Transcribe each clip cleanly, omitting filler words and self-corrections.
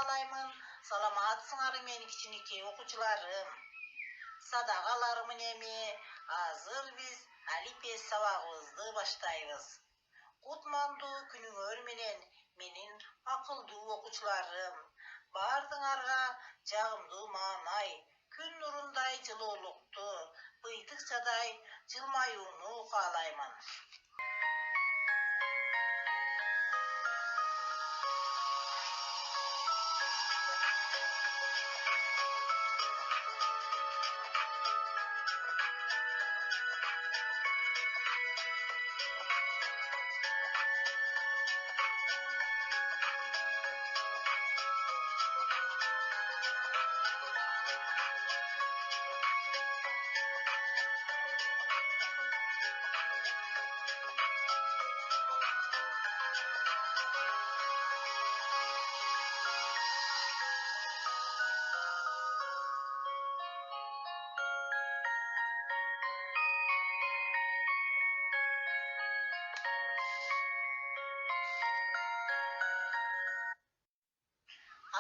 каалаймын. Саламатсыңар менин кичинекей окуучуларым. Садакаларым эми азыр биз алифбе сабагыбызды баштайбыз. Кутмандуу күнүңөр менен менин акылдуу окуучуларым. Бардыңарга жагымдуу маанай, күн нурундай жылуулукту, быйтыкчадай жылмаюуну каалаймын.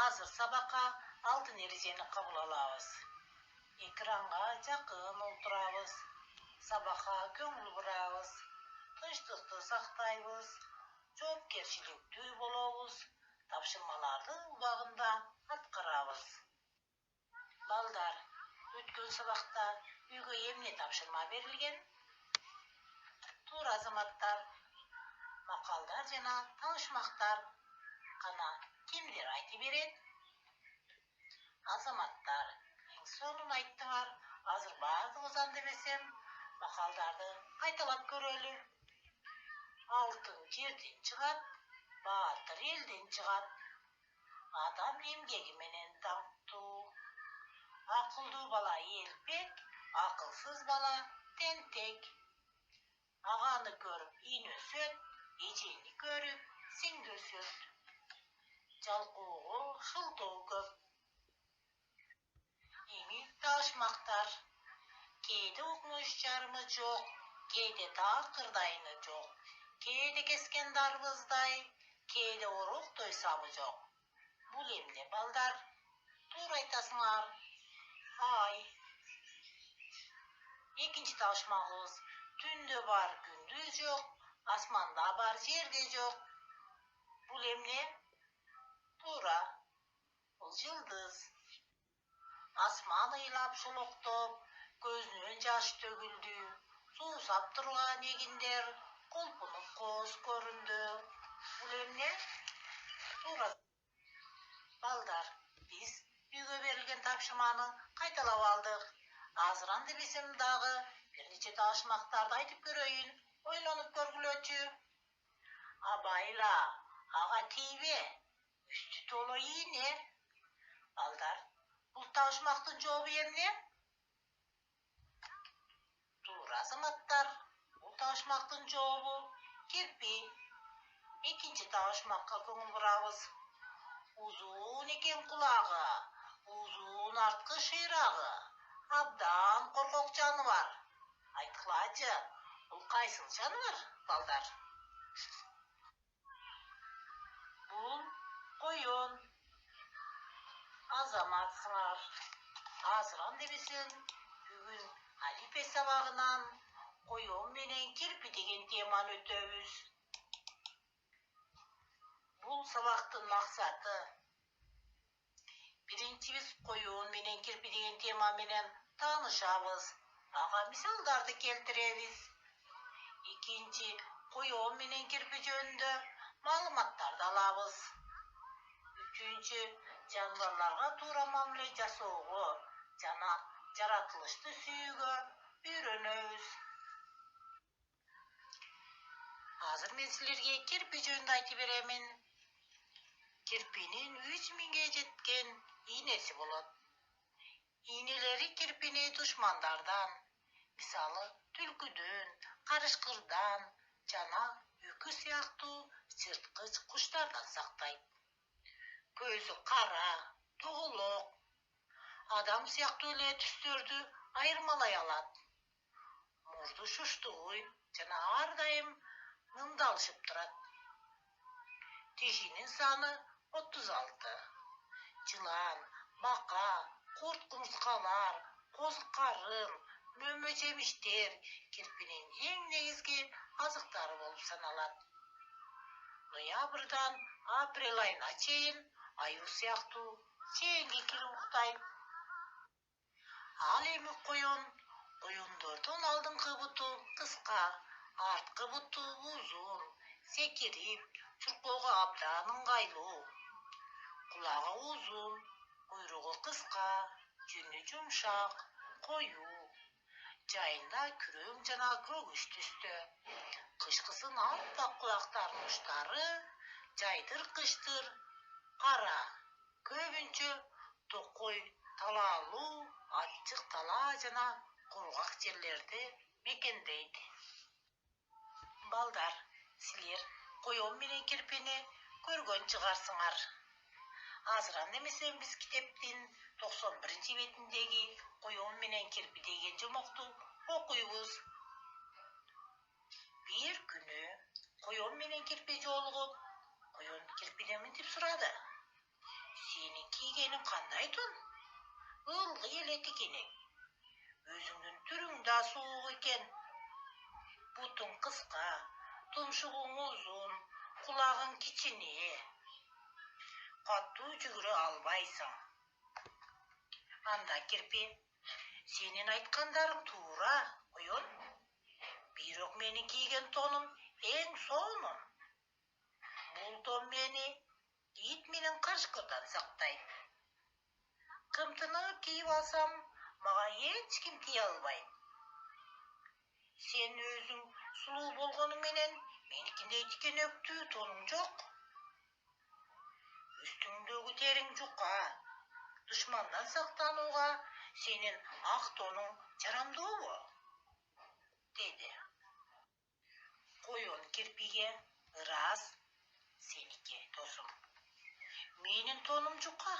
Азыр сабакка алтын эрежени кабыл алабыз. Экранга жакын отурабыз. Сабакка көңүл бурабыз. Тынчтыкты сактайбыз. Жоопкерчиликтүү болобуз. Тапшырмаларды убагында аткарабыз. Балдар, өткөн сабакта үйгө эмне тапшырма берилген? Туура азаматтар, макалдар жана таанышмактар кана кимдер айтып берет? Азаматтар, эң сонун айттыңар. Азыр баардыгыбыз анда дебесем, макалдарды кайталап көрөлү. Алтын жерден чыгат, баатыр элден чыгат. Адам эмгеги менен даңктуу. Акылдуу бала элпек, акылсыз бала тентек. Аганы көрүп ин өсөт, эжени көрүп сиңди өсөт. Жалкоого шылтоо көп. Эми таашмактар. Кээде окмуш жарымы жок, кээде такырдайны жок. Кээде кескен дарбыздай, кээде ороктой сабы жок. Бул эмне балдар? Туура айтасыңар. Ай. Экинчи таашмагыбыз. Түндө бар, күндүз жок, асманда бар, жерде жок. Бул эмне? Туура. Бул жылдыз. Асман ыйлап шолоктоп, көзүнөн жаш төгүлдү. Суусап турган эгиндер колпунуп кооз көрүндү. Бул эмне? Туура. Балдар, биз үйгө берилген тапшырманы кайталап алдык. Азыр анда десем дагы бир нече таашмактарды айтып көрөйүн. Ойлонуп көргүлөчү. Абайла, ага тийбе. Үстү толо ийне. Балдар, бул таашмактын жообу эмне? Туура азаматтар, бул таашмактын жообу кирпи. Экинчи таашмакка көңүл бурабыз. Узун экен кулагы, узун арткы шыйрагы, абдан коркок жаныбар. Айткылачы, бул кайсыл жаныбар, балдар? Бул коён. Азаматсыңар. Азыр анда дебесем, бүгүн алифбе сабагынан коён менен кирпи деген теманы өтөбүз. Бул сабактын максаты биринчи биз коён менен кирпи деген тема менен таанышабыз. Ага мисалдарды келтиребиз. Экинчи, коён менен кирпи жөнүндө маалыматтарды алабыз. Үчүнчү, жаныбарларга туура мамиле жасоого жана жаратылышты сүйүүгө үйрөнөбүз. Азыр мен силерге кирпи жөнүндө айтып беремин. Кирпинин 3000ге жеткен ийнеси болот. Ийнелери кирпини душмандардан, мисалы түлкүдөн, карышкырдан жана үкү сыяктуу жырткыч куштардан сактайт. Көзү кара, тоголок, адам сыяктуу эле түстөрдү айырмалай алат. Мурду шуштугуй жана ар дайым ымдалышып турат. Тишинин саны 36. жылан, бака, курт кумурскалар, козу карын, мөмө жемиштер кирпинин эң негизги азыктары болуп саналат. Ноябрдан апрель айына чейин аюу сыяктуу чейинги кирип уктайт. Ал эми коюндордун алдыңкы буту кыска, арткы буту узун, секирип, чуркоого абдан ыңгайлуу. Кулагы узун, куйругу кыска, жүнү жумшак, коюу. Жайында күрөң жана көгүч түстө. Кышкысын аппак кулактарынын учтары жайдыр-кычтыр кара. Көбүнчө токой, талаалуу, ачык талаа жана кургак жерлерди мекендейт. Балдар, силер коён менен кирпини көргөн чыгарсыңар. Азыран эмесен биз китептин 91-бетиндеги коён менен кирпи деген жомокту окуйбуз. Бир күнү коён менен кирпи жолугуп, коён кирпиден мынтип сурады: "Сенин кийгениң кандайтын? Ылгый эле тикиниң. Өзүңдүн түрүң да суук экен. Бутуң кыска, тумшугуң узун, кулагың кичине. Катуу жүгүрө албайсың." Анда кирпи: "Сенин айткандарың туура, коён. Бирок менин кийген тонум эң сонун. Бул тон мени ит менен карышкырдан сактайт. Кымтынып кийип алсам, мага эч ким тие албайт. Сен өзүң сулуу болгону менен меникиндей тикенектүү тонуң жок. Үстүңдөгү териң жука. Душмандан сактанууга сенин ак тонуң жарамдуубу?" деди. Коён кирпиге: "Ырас, сеники, досум. Менин тонум жука.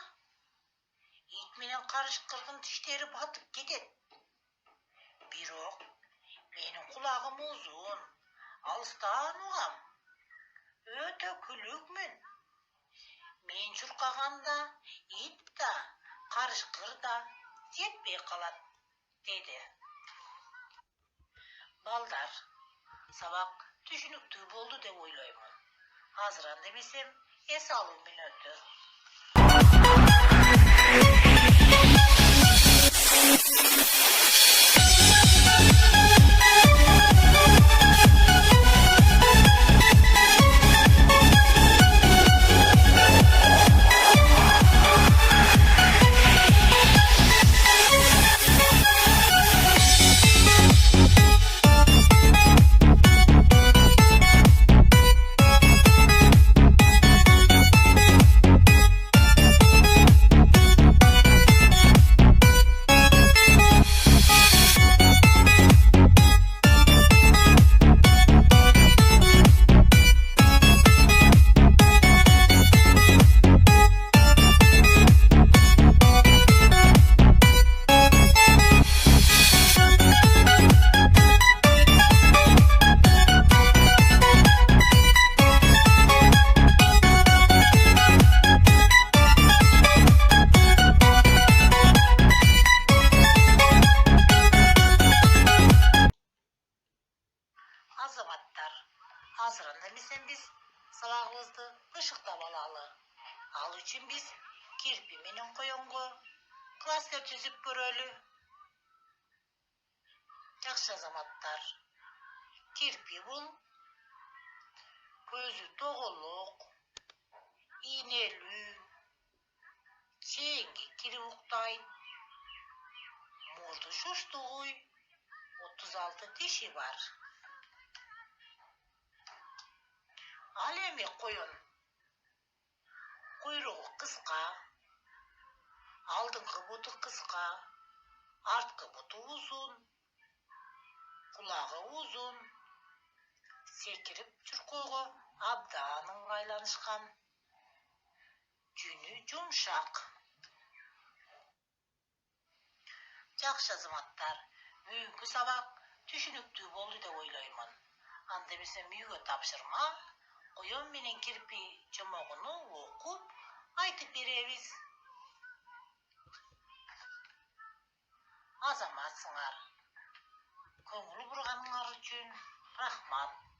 Ит менен карышкырдын тиштери батып кетет. Бирок менин кулагым узун, алыстан угам. Өтө күлүкмүн. Мен чуркаганда ит да, карышкыр да жетпей калат", деди. Балдар, сабак түшүнүктүү болду деп ойлоймун. Азыран демесем, эс алуу менен өтө. Азаматтар, азыран эмесен биз сабагыбызды ышыктап алалы. Ал үчүн биз кирпи менен коёнго класстер түзүп көрөлү. Жакшы азаматтар, кирпи бул көзү тоголок, ийнелүү, чейинги кирип уктайт, мурду шуштугуй, 36 тиши бар. Ал эми коён куйругу кыска, алдыңкы буту кыска, арткы буту узун, кулагы узун, секирип чуркоого абдан ыңгайланышкан, жүнү жумшак. Жакшы азаматтар, бүгүнкү сабак түшүнүктүү болду деп ойлоймун. Анда эмесем үйгө тапшырма коён менен кирпи жомогуну окуп айтып беребиз. азаматсыңар. Көңіл бұрғаныңар үшін рахмат.